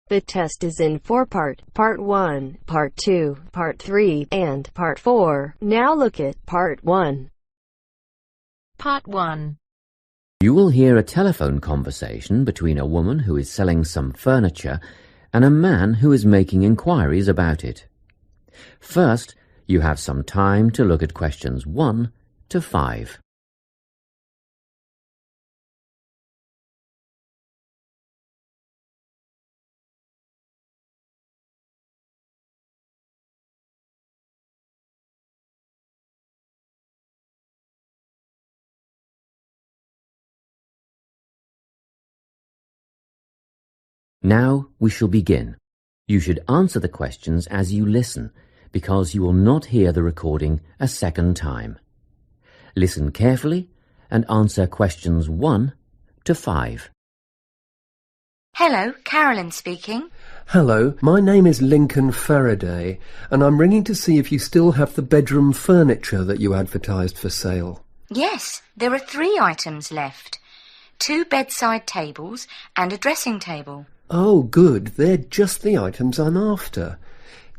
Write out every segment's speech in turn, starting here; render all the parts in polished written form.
The test is in 4 parts: Part 1, Part 2, Part 3, and Part 4. Now look at Part 1. Part 1. You will hear a telephone conversation between a woman who is selling some furniture and a man who is making inquiries about it. First, you have some time to look at questions 1 to 5. Now we shall begin. You should answer the questions as you listen, because you will not hear the recording a second time. Listen carefully and answer questions 1 to 5. Hello, Carolyn speaking. Hello, my name is Lincoln Faraday, and I'm ringing to see if you still have the bedroom furniture that you advertised for sale. Yes, there are 3 items left. 2 bedside tables and a dressing table. Oh, good. They're just the items I'm after.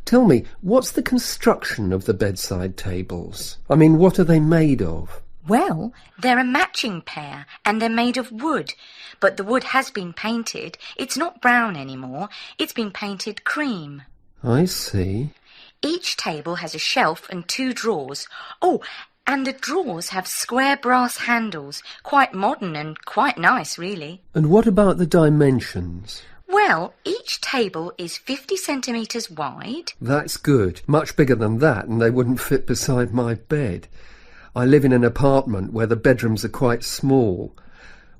Tell me, what's the construction of the bedside tables? I mean, what are they made of? Well, they're a matching pair and they're made of wood. But the wood has been painted. It's not brown anymore. It's been painted cream. I see. Each table has a shelf and 2 drawers. Oh, and the drawers have square brass handles. Quite modern and quite nice, really. And what about the dimensions? Well, each table is 50 centimetres wide. That's good. Much bigger than that, and they wouldn't fit beside my bed. I live in an apartment where the bedrooms are quite small.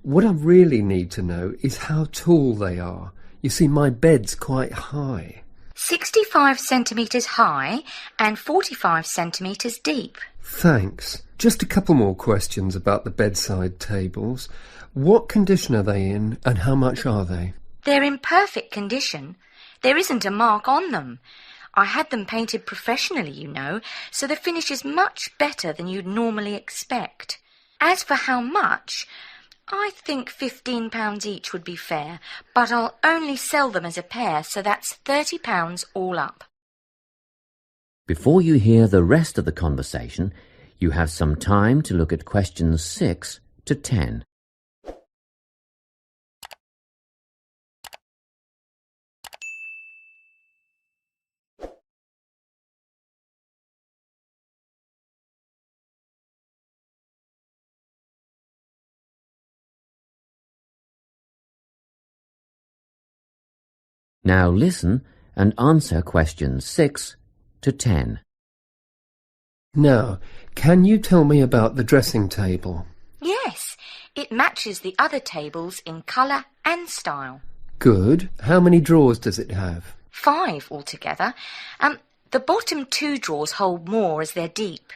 What I really need to know is how tall they are. You see, my bed's quite high. 65 centimetres high and 45 centimetres deep. Thanks. Just a couple more questions about the bedside tables. What condition are they in, and how much are they? They're in perfect condition. There isn't a mark on them. I had them painted professionally, you know, so the finish is much better than you'd normally expect. As for how much, I think £15 each would be fair, but I'll only sell them as a pair, so that's £30 all up. Before you hear the rest of the conversation, you have some time to look at questions 6 to 10. Now listen and answer questions 6 to 10. Now, can you tell me about the dressing table? Yes, it matches the other tables in colour and style. Good. How many drawers does it have? 5 altogether. The bottom 2 drawers hold more as they're deep.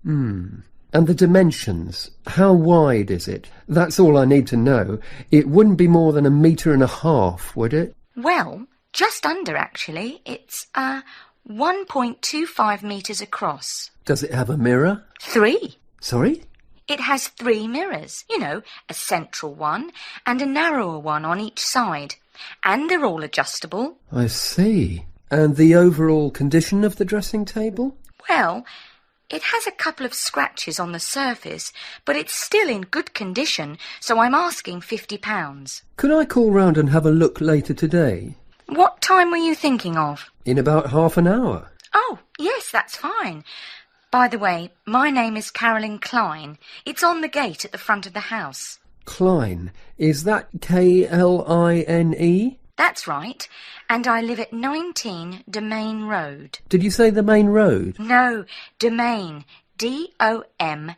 And the dimensions? How wide is it? That's all I need to know. It wouldn't be more than 1.5 meters, would it? Well, just under actually. It's 1.25 metres across. Does it have a mirror? 3. Sorry? It has 3 mirrors, you know, a central one and a narrower one on each side. And they're all adjustable. I see. And the overall condition of the dressing table? Well, it has a couple of scratches on the surface, but it's still in good condition, so I'm asking £50. Could I call round and have a look later today? What time were you thinking of? In about half an hour. Oh, yes, that's fine. By the way, my name is Carolyn Klein. It's on the gate at the front of the house. Klein. Is that K-L-I-N-E? That's right. And I live at 19 Domain Road. Did you say the main road? No, Domain. D-O-M-A-I-N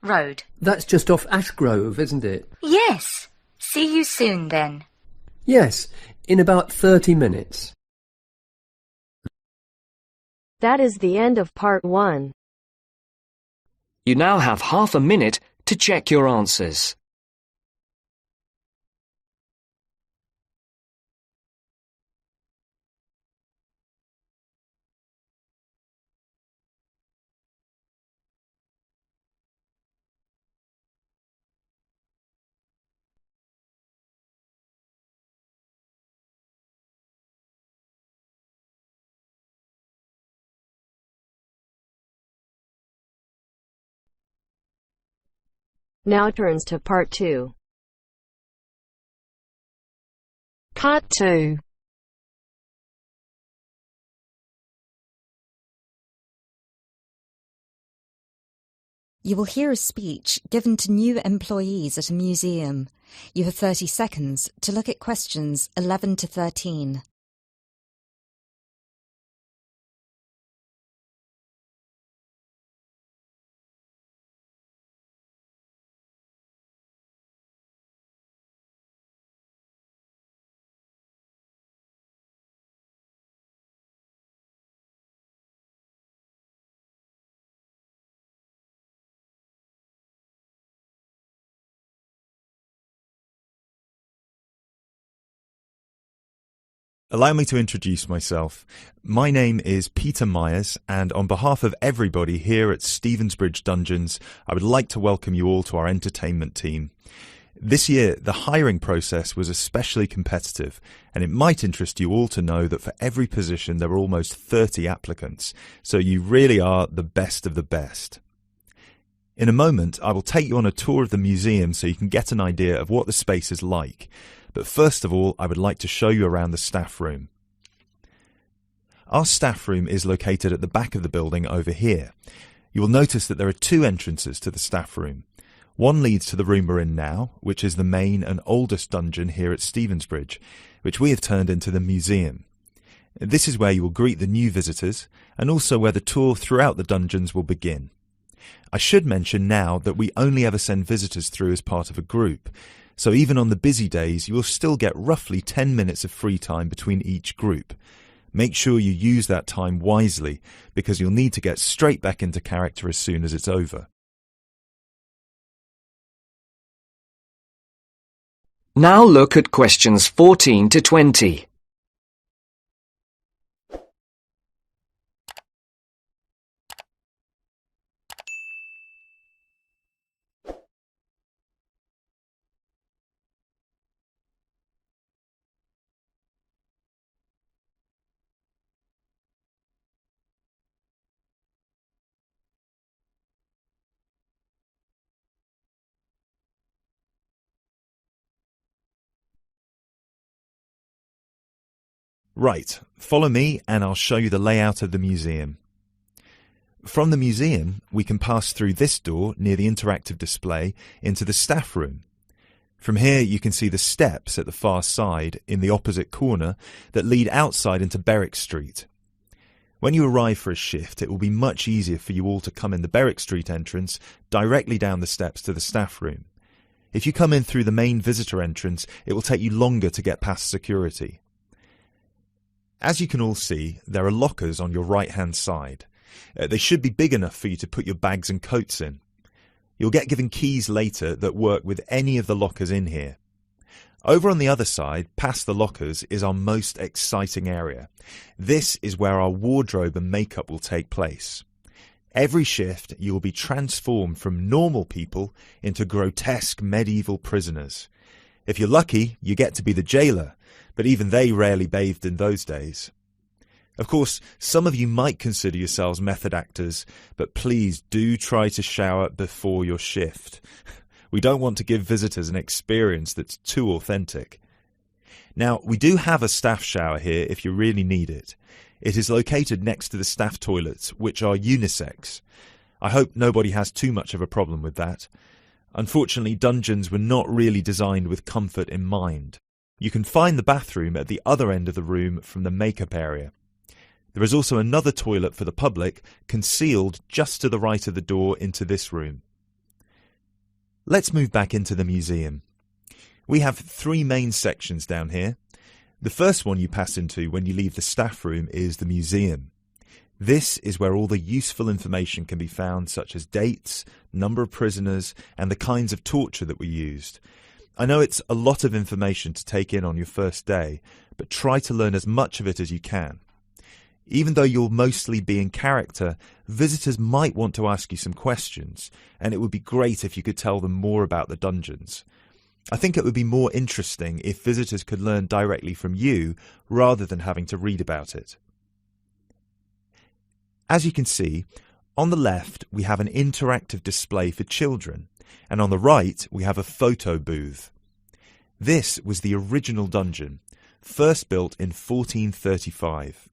Road. That's just off Ashgrove, isn't it? Yes. See you soon then. Yes, in about 30 minutes. That is the end of Part 1. You now have half a minute to check your answers. Now turns to Part 2. Part 2. You will hear a speech given to new employees at a museum. You have 30 seconds to look at questions 11 to 13. Allow me to introduce myself. My name is Peter Myers, and on behalf of everybody here at Stevensbridge Dungeons, I would like to welcome you all to our entertainment team. This year, the hiring process was especially competitive, and it might interest you all to know that for every position there were almost 30 applicants, so you really are the best of the best. In a moment, I will take you on a tour of the museum so you can get an idea of what the space is like. But first of all, I would like to show you around the staff room. Our staff room is located at the back of the building over here. You will notice that there are two entrances to the staff room. One leads to the room we're in now, which is the main and oldest dungeon here at Stevensbridge, which we have turned into the museum. This is where you will greet the new visitors, and also where the tour throughout the dungeons will begin. I should mention now that we only ever send visitors through as part of a group, so even on the busy days you will still get roughly 10 minutes of free time between each group. Make sure you use that time wisely, because you'll need to get straight back into character as soon as it's over. Now look at questions 14 to 20. Right, follow me and I'll show you the layout of the museum. From the museum, we can pass through this door near the interactive display into the staff room. From here you can see the steps at the far side in the opposite corner that lead outside into Berwick Street. When you arrive for a shift, it will be much easier for you all to come in the Berwick Street entrance directly down the steps to the staff room. If you come in through the main visitor entrance, it will take you longer to get past security. As you can all see, there are lockers on your right-hand side. They should be big enough for you to put your bags and coats in. You'll get given keys later that work with any of the lockers in here. Over on the other side, past the lockers, is our most exciting area. This is where our wardrobe and makeup will take place. Every shift, you will be transformed from normal people into grotesque medieval prisoners. If you're lucky, you get to be the jailer, but even they rarely bathed in those days. Of course, some of you might consider yourselves method actors, but please do try to shower before your shift. We don't want to give visitors an experience that's too authentic. Now, we do have a staff shower here if you really need it. It is located next to the staff toilets, which are unisex. I hope nobody has too much of a problem with that. Unfortunately, dungeons were not really designed with comfort in mind. You can find the bathroom at the other end of the room from the makeup area. There is also another toilet for the public, concealed just to the right of the door into this room. Let's move back into the museum. We have three main sections down here. The first one you pass into when you leave the staff room is the museum. This is where all the useful information can be found, such as dates, number of prisoners, and the kinds of torture that were used. I know it's a lot of information to take in on your first day, but try to learn as much of it as you can. Even though you'll mostly be in character, visitors might want to ask you some questions, and it would be great if you could tell them more about the dungeons. I think it would be more interesting if visitors could learn directly from you rather than having to read about it. As you can see, On the left, we have an interactive display for children, and on the right, we have a photo booth. This was the original dungeon, first built in 1435.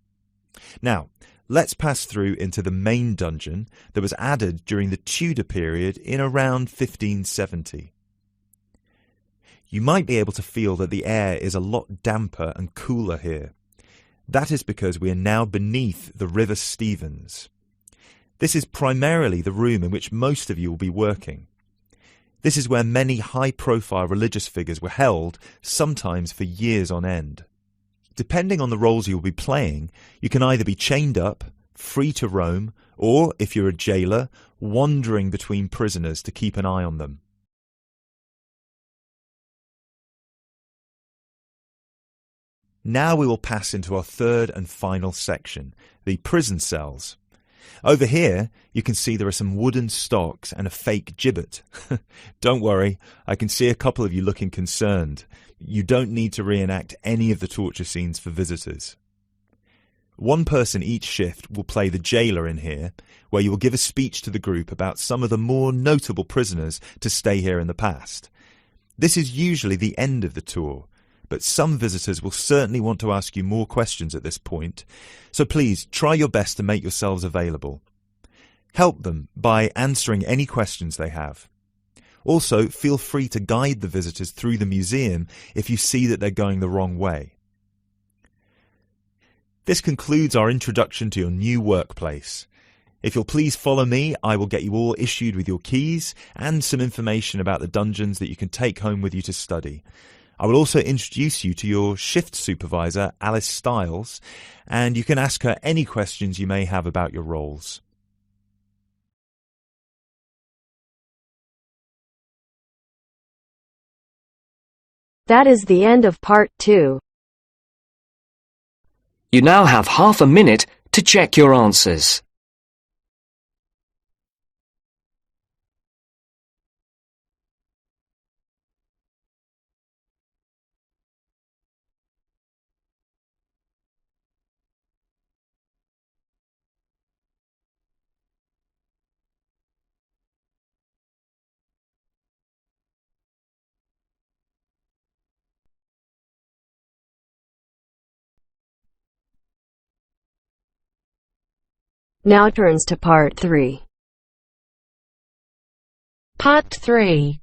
Now, let's pass through into the main dungeon that was added during the Tudor period in around 1570. You might be able to feel that the air is a lot damper and cooler here. That is because we are now beneath the River Stevens. This is primarily the room in which most of you will be working. This is where many high-profile religious figures were held, sometimes for years on end. Depending on the roles you will be playing, you can either be chained up, free to roam, or, if you're a jailer, wandering between prisoners to keep an eye on them. Now we will pass into our third and final section, the prison cells. Over here, you can see there are some wooden stocks and a fake gibbet. Don't worry, I can see a couple of you looking concerned. You don't need to reenact any of the torture scenes for visitors. One person each shift will play the jailer in here, where you will give a speech to the group about some of the more notable prisoners to stay here in the past. This is usually the end of the tour, but some visitors will certainly want to ask you more questions at this point, so please try your best to make yourselves available. Help them by answering any questions they have. Also, feel free to guide the visitors through the museum if you see that they're going the wrong way. This concludes our introduction to your new workplace. If you'll please follow me, I will get you all issued with your keys and some information about the dungeons that you can take home with you to study. I will also introduce you to your shift supervisor, Alice Stiles, and you can ask her any questions you may have about your roles. That is the end of part 2. You now have half a minute to check your answers. Now turns to part 3. Part 3.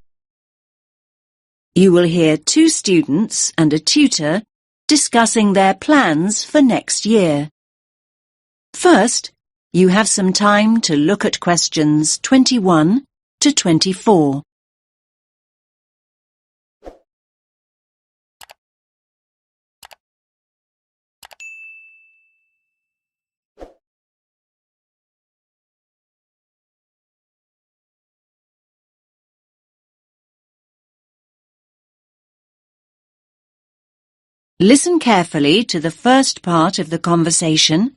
You will hear 2 students and a tutor discussing their plans for next year. First, you have some time to look at questions 21 to 24. Listen carefully to the first part of the conversation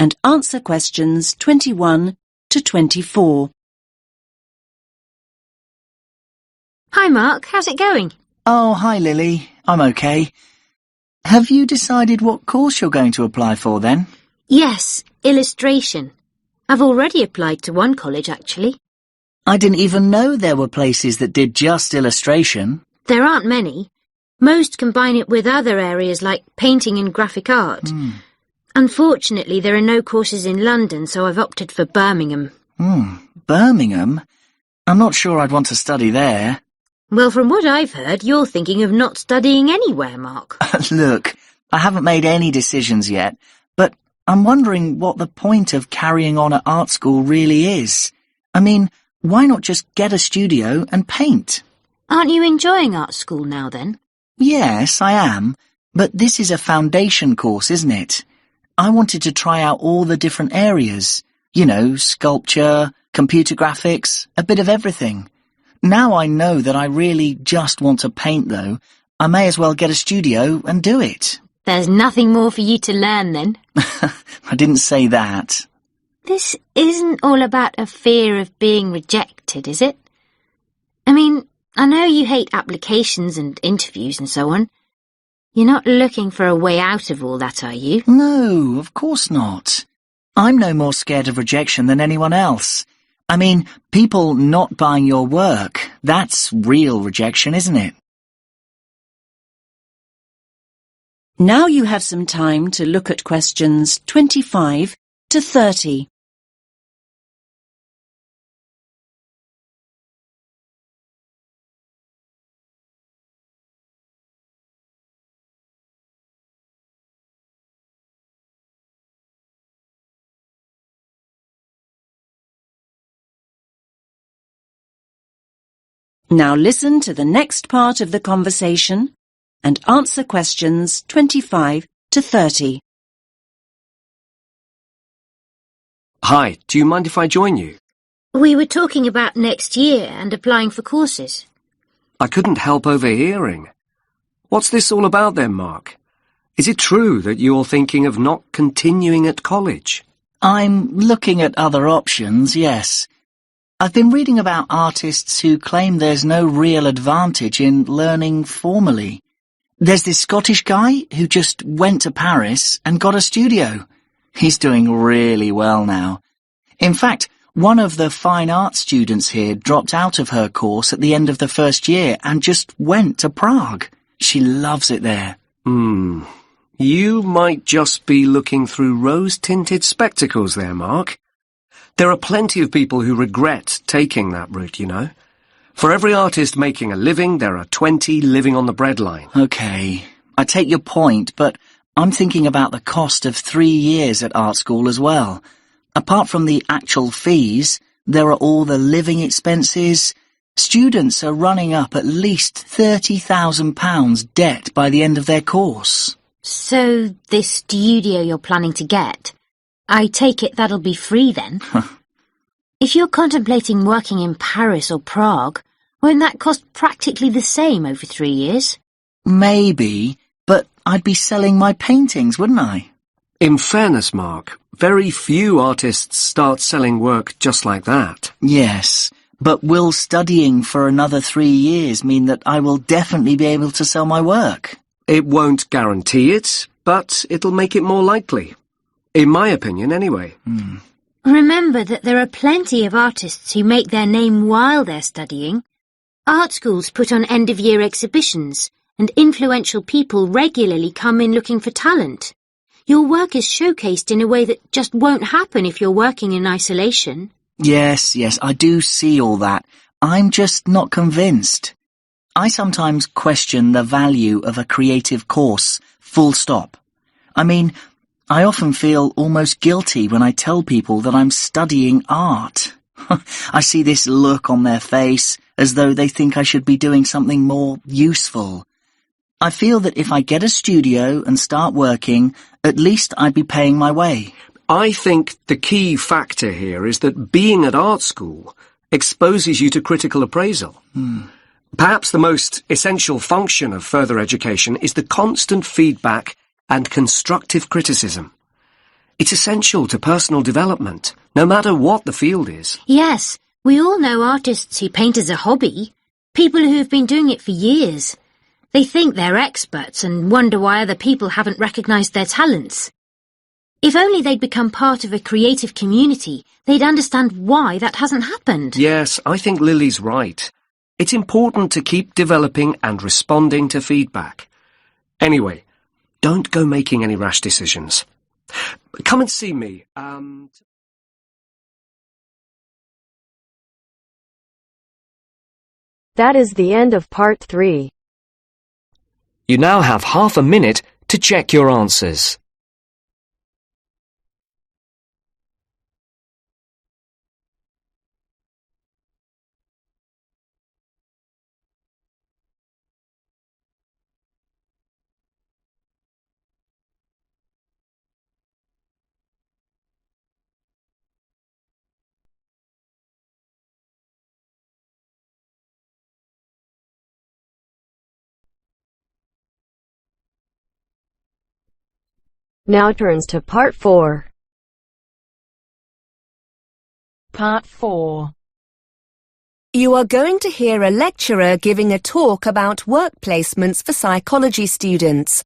and answer questions 21 to 24. Hi Mark, how's it going? Oh, hi Lily. I'm okay. Have you decided what course you're going to apply for then? Yes, illustration. I've already applied to one college actually. I didn't even know there were places that did just illustration. There aren't many. Most combine it with other areas like painting and graphic art. Unfortunately, there are no courses in London, so I've opted for Birmingham. Birmingham? I'm not sure I'd want to study there. Well, from what I've heard, you're thinking of not studying anywhere, Mark. Look, I haven't made any decisions yet, but I'm wondering what the point of carrying on at art school really is. I mean, why not just get a studio and paint? Aren't you enjoying art school now, then? Yes, I am, but this is a foundation course, isn't it? I wanted to try out all the different areas. You know, sculpture, computer graphics, a bit of everything. Now I know that I really just want to paint, though. I may as well get a studio and do it. There's nothing more for you to learn, then. I didn't say that. This isn't all about a fear of being rejected, is it? I mean, I know you hate applications and interviews and so on. You're not looking for a way out of all that, are you? No, of course not. I'm no more scared of rejection than anyone else. I mean, people not buying your work, that's real rejection, isn't it? Now you have some time to look at questions 25 to 30. Now listen to the next part of the conversation and answer questions 25 to 30. Hi, do you mind if I join you? We were talking about next year and applying for courses. I couldn't help overhearing. What's this all about then, Mark? Is it true that you're thinking of not continuing at college? I'm looking at other options, yes. I've been reading about artists who claim there's no real advantage in learning formally. There's this Scottish guy who just went to Paris and got a studio. He's doing really well now. In fact, one of the fine arts students here dropped out of her course at the end of the first year and just went to Prague. She loves it there. You might just be looking through rose-tinted spectacles there, Mark. There are plenty of people who regret taking that route, you know. For every artist making a living, there are 20 living on the breadline. Okay, I take your point, but I'm thinking about the cost of 3 years at art school as well. Apart from the actual fees, there are all the living expenses. Students are running up at least £30,000 debt by the end of their course. So this studio you're planning to get, I take it that'll be free then? If you're contemplating working in Paris or Prague, won't that cost practically the same over 3 years? Maybe, but I'd be selling my paintings, wouldn't I? In fairness, Mark, very few artists start selling work just like that. Yes, but will studying for another 3 years mean that I will definitely be able to sell my work? It won't guarantee it, but it'll make it more likely. In my opinion, anyway. Remember that there are plenty of artists who make their name while they're studying. Art schools put on end-of-year exhibitions, and influential people regularly come in looking for talent. Your work is showcased in a way that just won't happen if you're working in isolation. Yes, I do see all that. I'm just not convinced. I sometimes question the value of a creative course, full stop. I mean, I often feel almost guilty when I tell people that I'm studying art. I see this look on their face as though they think I should be doing something more useful. I feel that if I get a studio and start working, at least I'd be paying my way. I think the key factor here is that being at art school exposes you to critical appraisal. Perhaps the most essential function of further education is the constant feedback and constructive criticism. It's essential to personal development, no matter what the field is. Yes, we all know artists who paint as a hobby, people who have been doing it for years. They think they're experts and wonder why other people haven't recognised their talents. If only they'd become part of a creative community, they'd understand why that hasn't happened. Yes, I think Lily's right. It's important to keep developing and responding to feedback. Anyway, don't go making any rash decisions. Come and see me. That is the end of part 3. You now have half a minute to check your answers. Now turns to part 4. Part 4. You are going to hear a lecturer giving a talk about work placements for psychology students.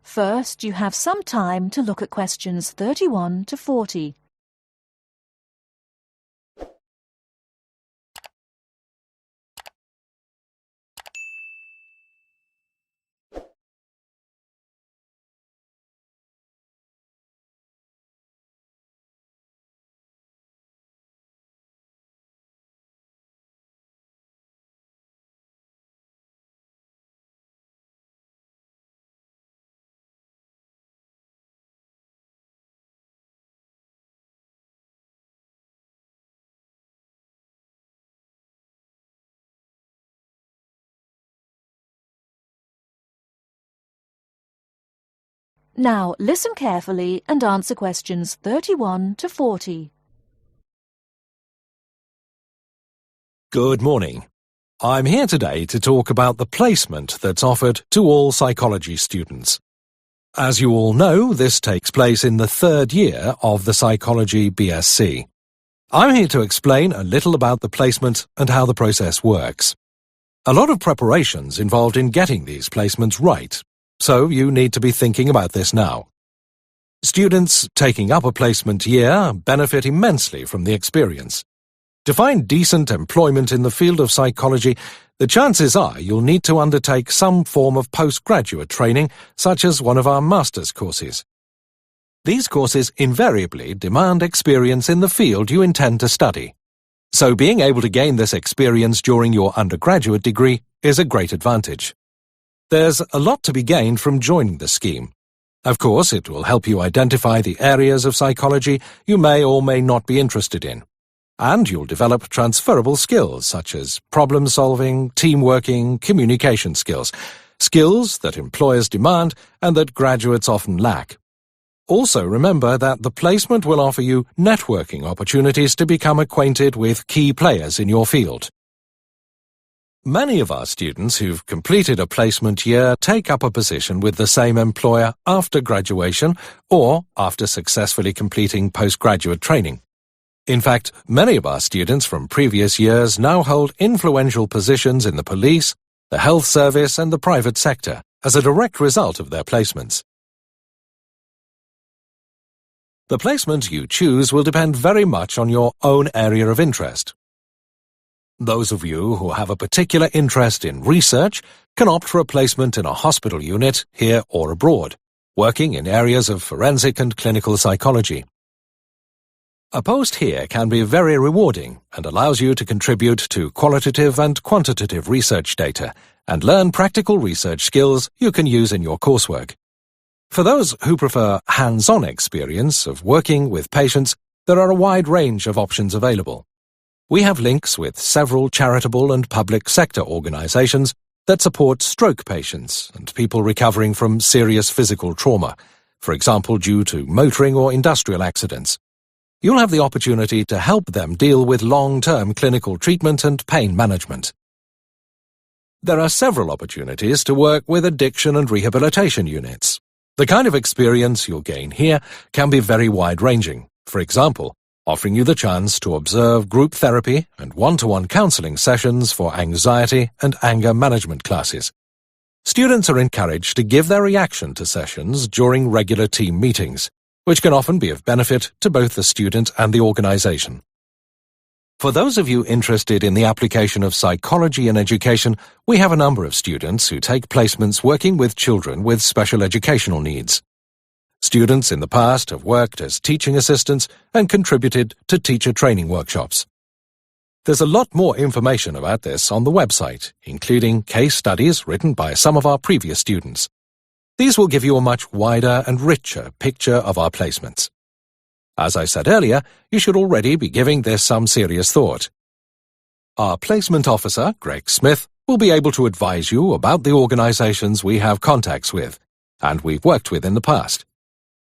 First, you have some time to look at questions 31 to 40. Now listen carefully and answer questions 31 to 40. Good morning. I'm here today to talk about the placement that's offered to all psychology students. As you all know, this takes place in the third year of the Psychology BSc. I'm here to explain a little about the placement and how the process works. A lot of preparation's involved in getting these placements right, so you need to be thinking about this now. Students taking up a placement year benefit immensely from the experience. To find decent employment in the field of psychology, the chances are you'll need to undertake some form of postgraduate training, such as one of our master's courses. These courses invariably demand experience in the field you intend to study. So being able to gain this experience during your undergraduate degree is a great advantage. There's a lot to be gained from joining the scheme. Of course, it will help you identify the areas of psychology you may or may not be interested in. And you'll develop transferable skills such as problem-solving, team-working, communication skills. Skills that employers demand and that graduates often lack. Also remember that the placement will offer you networking opportunities to become acquainted with key players in your field. Many of our students who've completed a placement year take up a position with the same employer after graduation or after successfully completing postgraduate training. In fact, many of our students from previous years now hold influential positions in the police, the health service and the private sector as a direct result of their placements. The placement you choose will depend very much on your own area of interest. Those of you who have a particular interest in research can opt for a placement in a hospital unit, here or abroad, working in areas of forensic and clinical psychology. A post here can be very rewarding and allows you to contribute to qualitative and quantitative research data and learn practical research skills you can use in your coursework. For those who prefer hands-on experience of working with patients, there are a wide range of options available. We have links with several charitable and public sector organizations that support stroke patients and people recovering from serious physical trauma, for example due to motoring or industrial accidents. You'll have the opportunity to help them deal with long-term clinical treatment and pain management. There are several opportunities to work with addiction and rehabilitation units. The kind of experience you'll gain here can be very wide-ranging. For example, offering you the chance to observe group therapy and one-to-one counseling sessions for anxiety and anger management classes. Students are encouraged to give their reaction to sessions during regular team meetings, which can often be of benefit to both the student and the organization. For those of you interested in the application of psychology in education, we have a number of students who take placements working with children with special educational needs. Students in the past have worked as teaching assistants and contributed to teacher training workshops. There's a lot more information about this on the website, including case studies written by some of our previous students. These will give you a much wider and richer picture of our placements. As I said earlier, you should already be giving this some serious thought. Our placement officer, Greg Smith, will be able to advise you about the organizations we have contacts with, and we've worked with in the past.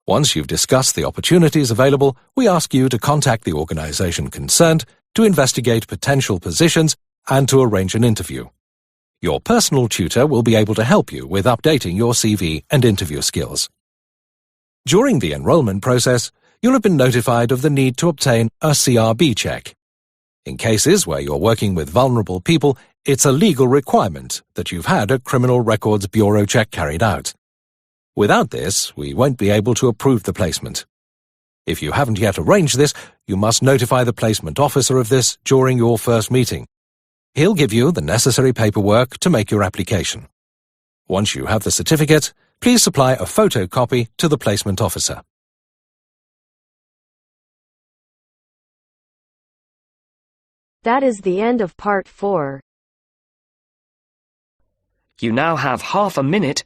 Once you've discussed the opportunities available, we ask you to contact the organization concerned to investigate potential positions and to arrange an interview. Your personal tutor will be able to help you with updating your CV and interview skills. During the enrollment process, you'll have been notified of the need to obtain a CRB check. In cases where you're working with vulnerable people, it's a legal requirement that you've had a Criminal Records Bureau check carried out. Without this, we won't be able to approve the placement. If you haven't yet arranged this, you must notify the placement officer of this during your first meeting. He'll give you the necessary paperwork to make your application. Once you have the certificate, please supply a photocopy to the placement officer. That is the end of part 4. You now have half a minute